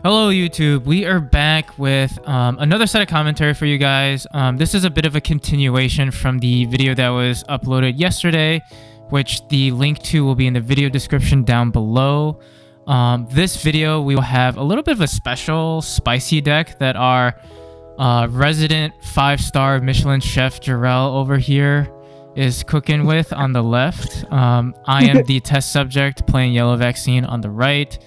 Hello YouTube, we are back with another set of commentary for you guys. This is a bit of a continuation from the video that was uploaded yesterday, which the link to will be in the video description down below. This video we will have a little bit of a special spicy deck that our resident 5-star Michelin chef Jorel over here is cooking with on the left. I am the test subject playing Yellow Vaccine on the right.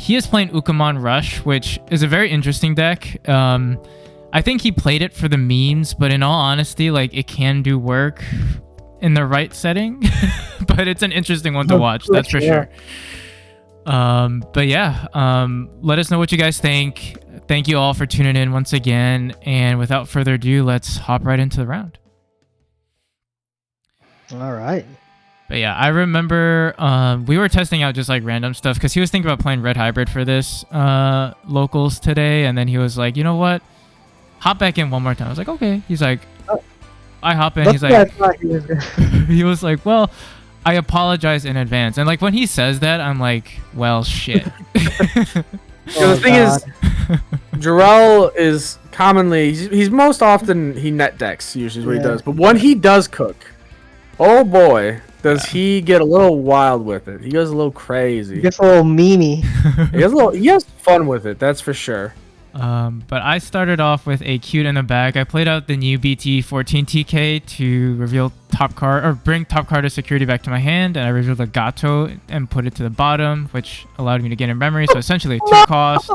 He is playing Ukkomon Rush, which is a very interesting deck. I think he played it for the memes, but in all honesty, like, it can do work in the right setting. But it's an interesting one to watch, that's for sure. But yeah, let us know what you guys think. Thank you all for tuning in once again. And without further ado, let's hop right into the round. All right. But yeah, I remember we were testing out just like random stuff because he was thinking about playing Red Hybrid for this locals today, and then he was like, you know what, hop back in one more time. I was like, okay. He's like, I hop in. He's like, he was like, well, I apologize in advance. And like when he says that, I'm like, well, shit. The thing is, Jorel is commonly he's most often he net decks usually is what he does, but when he does cook, oh boy. Does he get a little wild with it? He goes a little crazy. He gets a little memey. He has fun with it, that's for sure. But I started off with a cute in the bag. I played out the new BT-14 TK to reveal top card or bring top card of security back to my hand, and I revealed the Gato and put it to the bottom, which allowed me to gain in memory. So essentially 2 cost.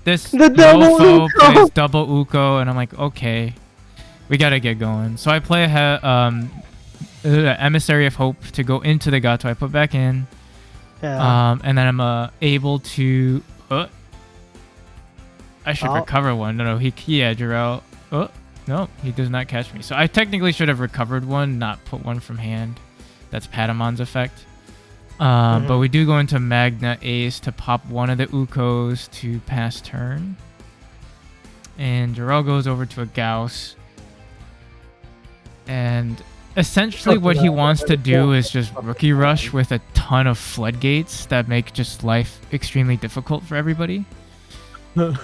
This mofo plays double Ukko, and I'm like, okay, we gotta get going. So I play Emissary of Hope to go into the Gato. I put back in, and then I'm able to. I should recover one. No, Jorel. No, he does not catch me. So I technically should have recovered one, not put one from hand. That's Patamon's effect. But we do go into Magna Ace to pop one of the Ukkos to pass turn, and Jorel goes over to a Gauss, and essentially what he wants to do is just rookie rush with a ton of floodgates that make just life extremely difficult for everybody. And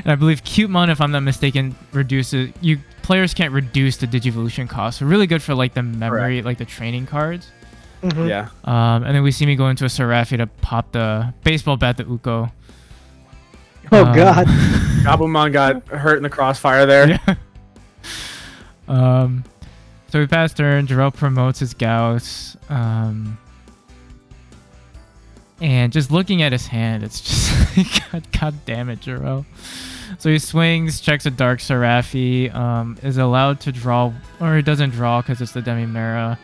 I believe Cutemon, if I'm not mistaken, reduces players can't reduce the Digivolution cost. So really good for like the memory, like the training cards. Yeah. And then we see me go into a Seraphi to pop the baseball bat, the Ukko. Oh god. Gabumon got hurt in the crossfire there. Yeah. So we pass turn. Jorel promotes his Gauss. And just looking at his hand, it's just like, God damn it, Jorel. So he swings, checks a Dark Seraphi, is allowed to draw, or he doesn't draw because it's the Demimera,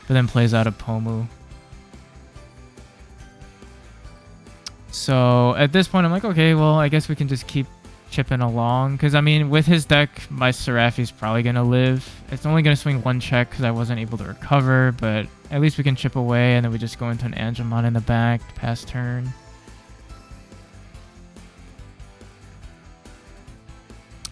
but then plays out a Pomu. So at this point, I'm like, okay, well, I guess we can just keep chipping along, because I mean, with his deck, my Seraphi's probably gonna live. It's only gonna swing 1 check because I wasn't able to recover, but at least we can chip away, and then we just go into an Angemon in the back to pass turn.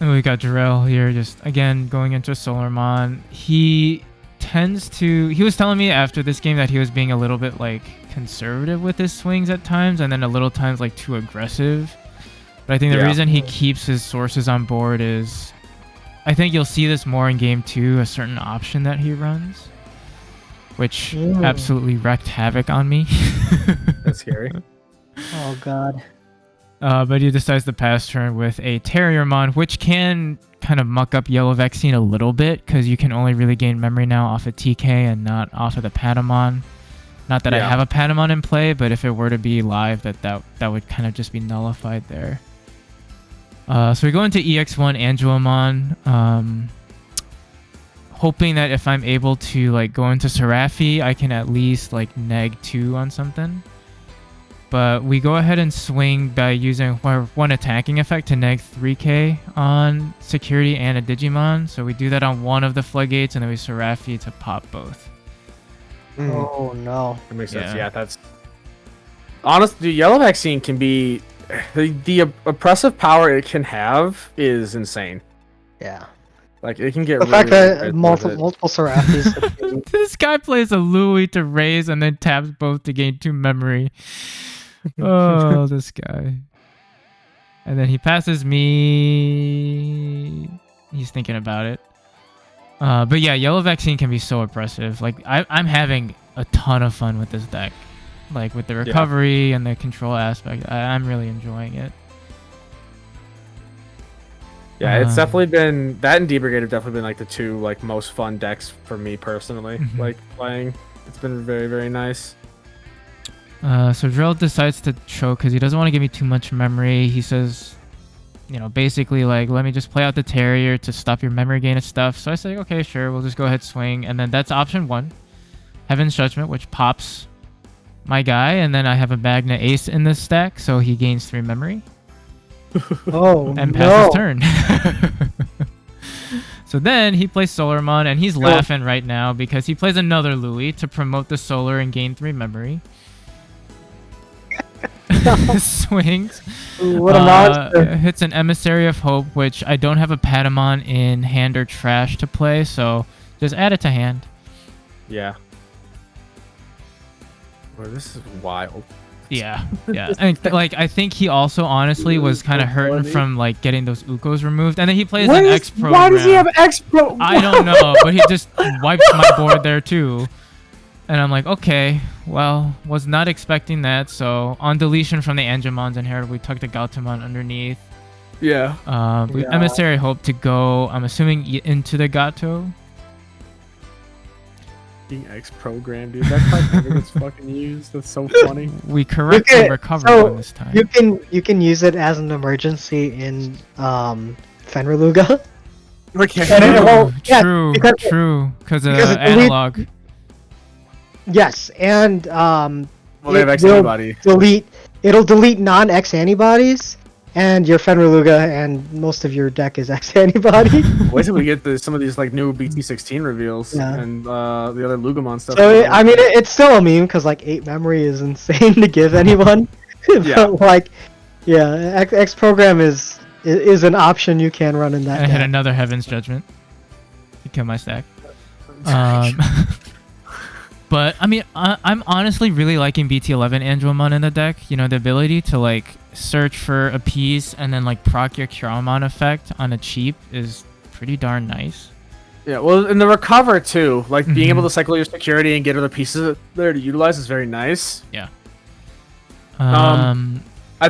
And we got Jorel here, just again going into a Solarmon. He was telling me after this game that he was being a little bit like conservative with his swings at times, and then a little times like too aggressive. But I think the reason he keeps his sources on board is, I think you'll see this more in game 2, a certain option that he runs, which absolutely wreaked havoc on me. That's scary. Oh god. But he decides to pass turn with a Terriermon, which can kind of muck up Yellow Vaccine a little bit, because you can only really gain memory now off of TK and not off of the Patamon. Not that I have a Patamon in play, but if it were to be live, that would kind of just be nullified there. So we go into EX1 Angemon, hoping that if I'm able to like go into Seraphi, I can at least like neg 2 on something. But we go ahead and swing by using one attacking effect to neg 3k on security and a Digimon. So we do that on one of the floodgates, and then we Seraphi to pop both. Oh no. That makes sense. Yeah, that's honestly, Yellow Vaccine can be the oppressive power it can have is insane. Yeah. Like it can get The really fact that crazy with multiple Seraphis. This guy plays a Louis to raise and then taps both to gain 2 memory. Oh, this guy. And then he passes me. He's thinking about it. But yeah, Yellow Vaccine can be so oppressive. Like I'm having a ton of fun with this deck. Like with the recovery and the control aspect. I'm really enjoying it. Yeah, it's definitely been that and D-Brigade have definitely been like the 2 like most fun decks for me personally. Like playing, it's been very, very nice. So Jorel decides to choke because he doesn't want to give me too much memory. He says, you know, basically like, let me just play out the Terrier to stop your memory gain and stuff. So I say, okay, sure, we'll just go ahead swing. And then that's option 1, Heaven's Judgment, which pops my guy. And then I have a Magna Ace in this stack, so he gains 3 memory. Oh, And passes turn. So then he plays Solarmon, and he's laughing right now because he plays another Louis to promote the Solar and gain 3 memory. Swings. What a monster. Hits an Emissary of Hope, which I don't have a Patamon in hand or trash to play, so just add it to hand. Yeah. Bro, this is wild. Yeah, yeah. And like I think he also honestly was kind of hurting from like getting those Ukkos removed, and then he plays an X program. Why does he have X Pro? I don't know, but he just wipes my board there too. And I'm like, okay, well, was not expecting that. So on deletion from the Angemons in here, we tucked the Gautamon underneath. Yeah. We Emissary Hope to go, I'm assuming, into the Gato. X program, dude. That card never gets fucking used. That's so funny. We correctly recovered one this time. You can use it as an emergency in Fenriluga. Okay. True, because analog. Yes, and well, they have X antibody. It'll delete non-X antibodies, and your Fenriluga and most of your deck is X antibody. Wait till we get some of these like new BT-16 reveals and the other Lugamon stuff. So I mean, it's still a meme because like 8 memory is insane to give anyone. But like, yeah, X program is an option you can run in that. I hit another Heaven's Judgment to kill my stack. But I mean, I'm honestly really liking BT-11 Angelmon in the deck. You know, the ability to like search for a piece and then like proc your Curamon effect on a cheap is pretty darn nice. Yeah, well, and the recover too, like being able to cycle your security and get other pieces there to utilize is very nice. Yeah. I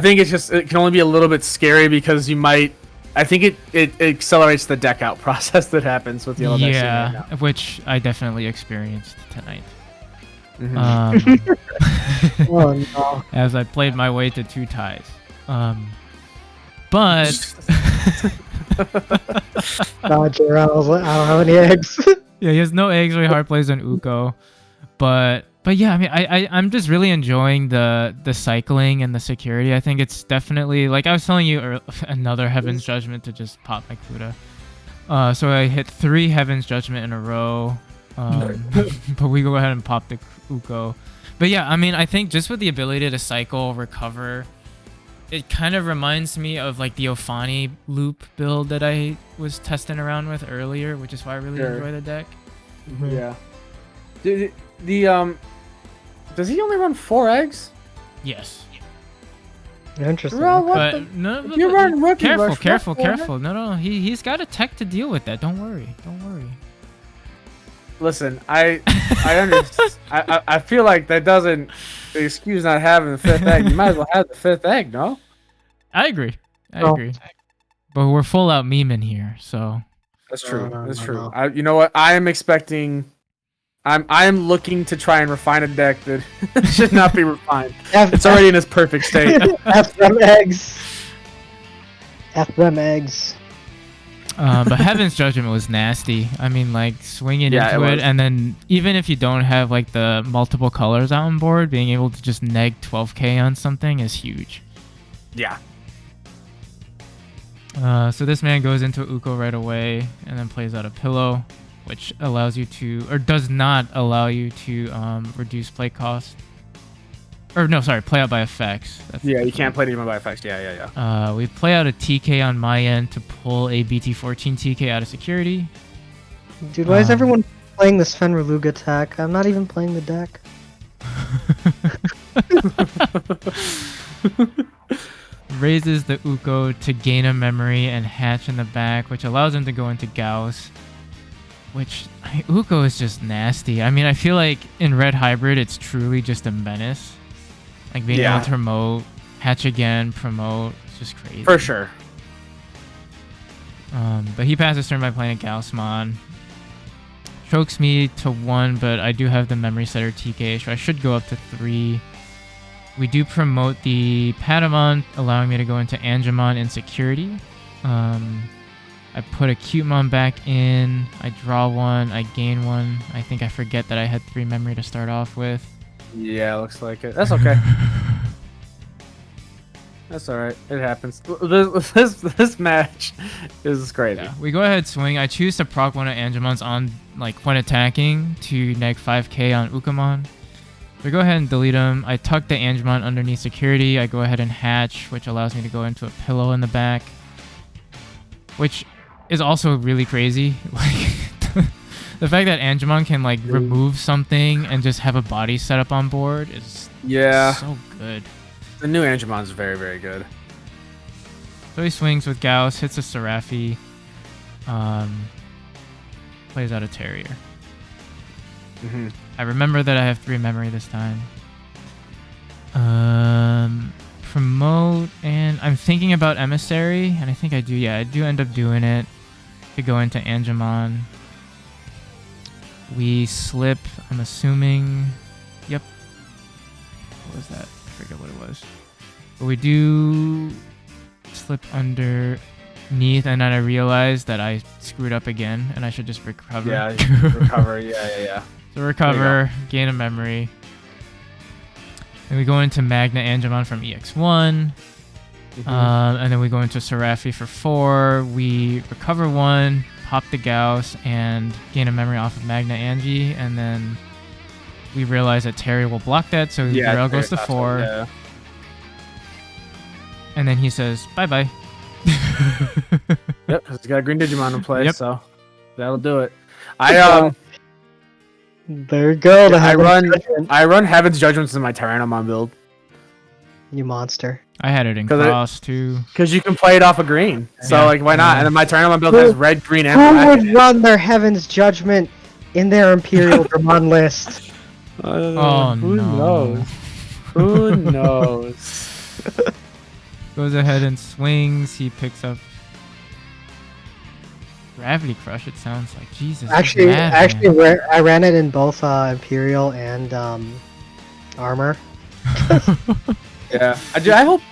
think it can only be a little bit scary because you might. I think it accelerates the deck out process that happens with Yellow Vaccine. Yeah, which I definitely experienced tonight. Oh no! As I played my way to 2 ties. But Jorel's like, I don't have any eggs. yeah, he has no eggs. Really hard plays on Ukko, but yeah, I mean, I'm just really enjoying the cycling and the security. I think it's definitely, like I was telling you, another Heaven's Judgment to just pop my Kuda. So I hit 3 Heaven's Judgment in a row. But we go ahead and pop the Ukko. But yeah, I mean, I think just with the ability to cycle, recover, it kind of reminds me of like the Ophani loop build that I was testing around with earlier, which is why I really enjoy the deck. Yeah. Does he only run 4 eggs? Yes. Interesting. But no, you run rookie careful. No. He's got a tech to deal with that. Don't worry. Listen, I understand. I feel like that doesn't excuse not having the 5th egg. You might as well have the 5th egg, no? I agree. But we're full out memeing here, so. That's true. That's true. You know what? I am expecting. I am looking to try and refine a deck that should not be refined. It's already in its perfect state. F them eggs. F them eggs. But Heaven's Judgment was nasty. I mean, like swinging into it, and then even if you don't have like the multiple colors out on board, being able to just neg 12k on something is huge. Yeah. So this man goes into Ukko right away, and then plays out a Pillow, which allows you to, or does not allow you to reduce play cost. Or no, sorry, play out by effects. Yeah, you can't play Digimon by effects. Yeah. We play out a TK on my end to pull a BT-14 TK out of security. Dude, why is everyone playing this Fenriluga attack? I'm not even playing the deck. Raises the Ukko to gain a memory and hatch in the back, which allows him to go into Gauss. Which, Ukko is just nasty. I mean, I feel like in Red Hybrid, it's truly just a menace. Like being able to promote, hatch again, promote. It's just crazy. For sure. But he passes turn by playing a Gaussmon. Chokes me to 1, but I do have the memory setter TK, so I should go up to 3. We do promote the Patamon, allowing me to go into Angemon in security. I put a Cutemon back in. I draw 1. I gain 1. I think I forget that I had 3 memory to start off with. Yeah, looks like it. That's okay. That's alright. It happens. This match is crazy. Yeah. We go ahead swing. I choose to proc one of Angemon's on, like, when attacking to neg 5k on Ukkomon. We go ahead and delete him. I tuck the Angemon underneath security. I go ahead and hatch, which allows me to go into a pillow in the back. Which is also really crazy. Like, the fact that Angemon can, like, remove something and just have a body set up on board is so good. The new Angemon is very, very good. So he swings with Gauss, hits a Seraphi, plays out a Terrier. I remember that I have 3 memory this time. Promote, and I'm thinking about Emissary, and I think I do. Yeah, I do end up doing it to go into Angemon. We slip, I'm assuming. Yep. What was that? I forget what it was. But we do slip underneath, and then I realized that I screwed up again, and I should just recover. Yeah, recover. Yeah. So recover, gain a memory. And we go into Magna Angemon from EX1. And then we go into Seraphi for 4. We recover 1, pop the Gauss, and gain a memory off of Magna Angie. And then we realize that Terry will block that, so Jorel goes to 4. Yeah. And then he says, bye-bye. Yep, because he's got a green Digimon in play, Yep. so that'll do it. There you go. I run Heaven's Judgments in my Tyrannomon build. You monster. I had it in cross, too. Because you can play it off of green. So, Yeah. like, why not? And then my Tyrannomon build has red, green, and Who black. would run their Heaven's Judgment in their Imperial Dramon list? Oh, who no. knows? Who knows? Goes ahead and swings. He picks up Gravity Crush, it sounds like. Jesus. Actually, man. I ran it in both Imperial and Armor. Yeah,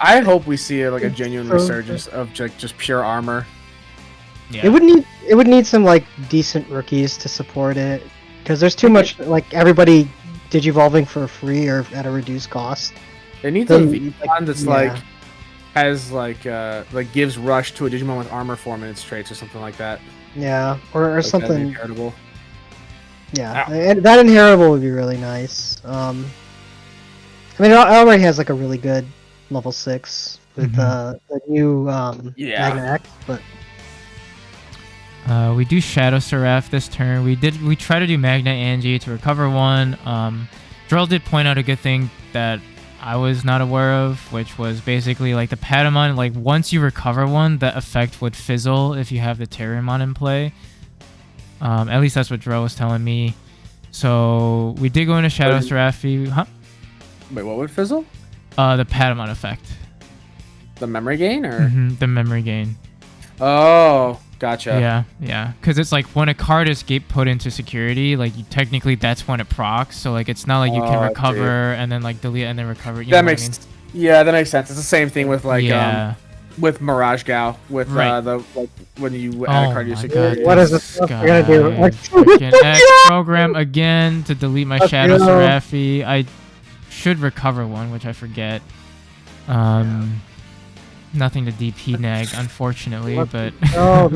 I hope we see like a genuine resurgence of just pure armor. Yeah. It would need some like decent rookies to support it, because there's too much like everybody digivolving for free or at a reduced cost. It needs a Vcon that's like has like gives rush to a Digimon with armor form in its traits or something like that. Yeah, or like something. Inheritable. Yeah, and that inheritable would be really nice. I mean, it already has like a really good level 6 with the new Magna X, but we do Shadow Seraph this turn. We try to do Magna Angie to recover 1. Jorel did point out a good thing that I was not aware of, which was basically like the Patamon, like once you recover 1, the effect would fizzle if you have the Terriermon in play. At least that's what Jorel was telling me. So we did go into Shadow Seraphi. Huh? Wait, what would fizzle? The Patamon effect. The memory gain, or the memory gain. Oh, gotcha. Yeah. Because it's like when a card is put into security, like technically that's when it procs. So like it's not like you can recover and then like delete and then recover. That makes sense. Yeah, that makes sense. It's the same thing with like with Mirage Gao with the like when you add a card to your security. What is this we're gonna do? X program again to delete my Shadow Seraphi. I should recover 1, which I forget. Nothing to DP neg, unfortunately, but I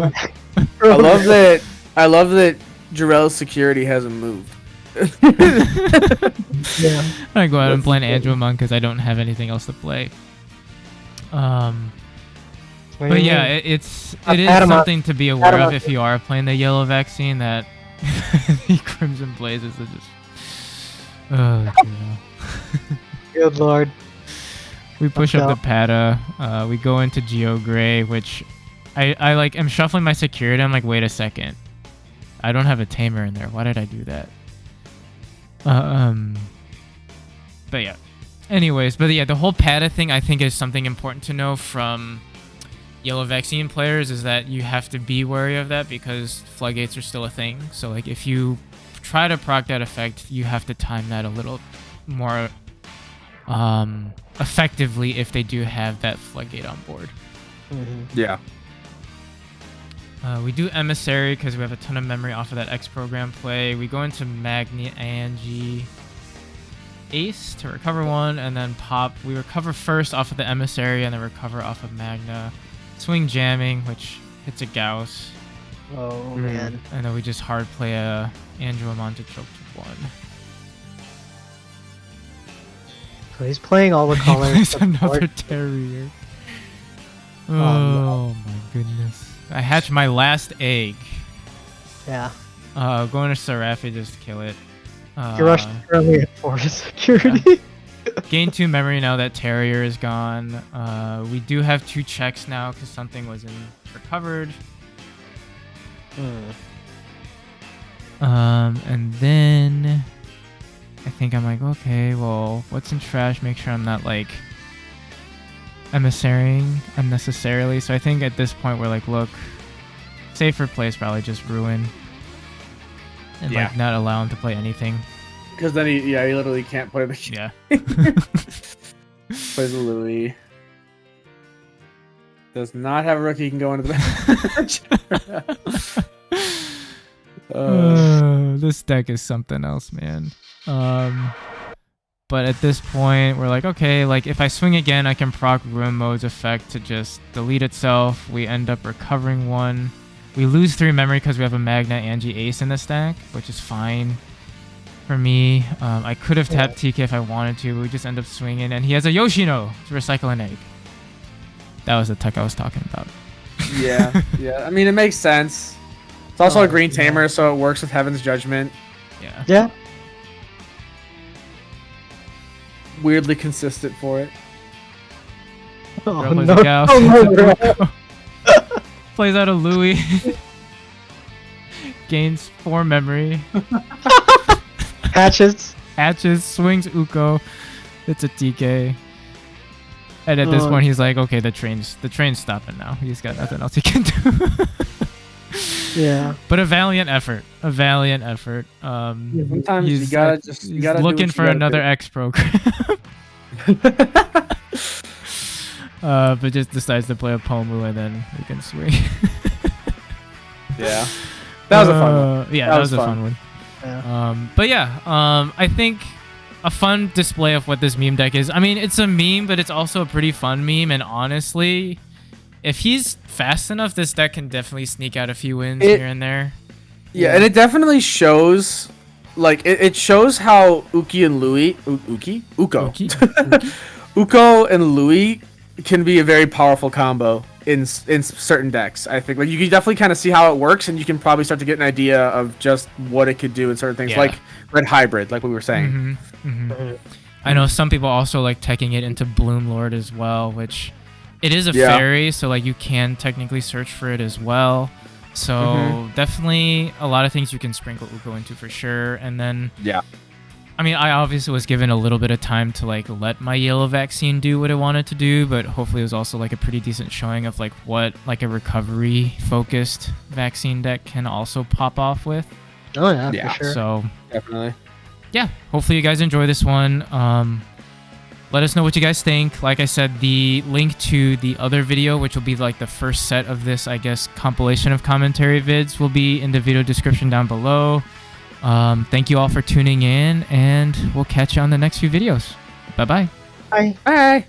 love that Jorel's security hasn't moved. Yeah. I go out and play an Angemon because I don't have anything else to play. But yeah, it is something to be aware of if you are playing the Yellow Vaccine, that the Crimson Blazes are just... Oh, God. Good lord. We push up the Pata. We go into Geo Gray, which I like. I'm shuffling my security. I'm like, wait a second. I don't have a Tamer in there. Why did I do that? But yeah. Anyways, but yeah, the whole Pata thing I think is something important to know from Yellow Vaccine players, is that you have to be wary of that because floodgates are still a thing. So like if you try to proc that effect, you have to time that a little more effectively if they do have that floodgate on board. Yeah. We do Emissary because we have a ton of memory off of that X program play. We go into Magni Angie Ace to recover one, and then pop. We recover first off of the Emissary and then recover off of Magna. Swing Jamming, which hits a Gauss. Oh man. And then we just hard play a Angemon to choke to 1. So he's playing all the colors. Another Terrier. Oh my goodness. I hatched my last egg. Yeah. Going to Seraphi just to kill it. You rushed early at 4 security. Yeah. Gain 2 memory now that Terrier is gone. We do have 2 checks now because something was recovered. And then I think I'm like, okay, well, what's in trash? Make sure I'm not like emissarying unnecessarily. So I think at this point we're like, look, safer place probably just Ruin and like not allow him to play anything. Because then he literally can't play the Yeah. Plays a Louis. Does not have a rookie he can go into the this deck is something else, man. But at this point, we're like, okay, like if I swing again, I can proc Ruin Mode's effect to just delete itself. We end up recovering 1. We lose 3 memory because we have a Magna Angie Ace in the stack, which is fine for me. I could have tapped TK if I wanted to, but we just end up swinging, and he has a Yoshino to recycle an egg. That was the tech I was talking about. Yeah. I mean, it makes sense. It's also a green tamer, so it works with Heaven's Judgment. Yeah. Weirdly consistent for it. Oh, Plays no. a Gauss. Oh, Plays out a Louis. Gains 4 memory. Hatches. Swings Ukko. It's a TK. And at this point, he's like, okay, the train's stopping now. He's got nothing else he can do. Yeah. But a valiant effort. Sometimes he's you gotta looking for another X program. But just decides to play a Pomu and then we can swing. Yeah. That was a fun one. Yeah, that was a fun one. Yeah. But yeah, I think a fun display of what this meme deck is. I mean, it's a meme, but it's also a pretty fun meme. And honestly, if he's fast enough, this deck can definitely sneak out a few wins here and there. Yeah, and it definitely shows, like, it shows how Ukko and Louis can be a very powerful combo in certain decks. I think like you can definitely kind of see how it works, and you can probably start to get an idea of just what it could do in certain things, like Red Hybrid, like we were saying. I know some people also like teching it into Bloom Lord as well, which it is a fairy, so like you can technically search for it as well. So definitely a lot of things you can sprinkle Ukko into for sure. And then I mean, I obviously was given a little bit of time to like let my Yellow Vaccine do what it wanted to do, but hopefully it was also like a pretty decent showing of like what like a recovery focused vaccine deck can also pop off with. Oh yeah, for sure. So definitely. Yeah, hopefully you guys enjoy this one. Let us know what you guys think. Like I said, the link to the other video, which will be like the first set of this, I guess, compilation of commentary vids, will be in the video description down below. Thank you all for tuning in, and we'll catch you on the next few videos. Bye-bye. Bye. Bye.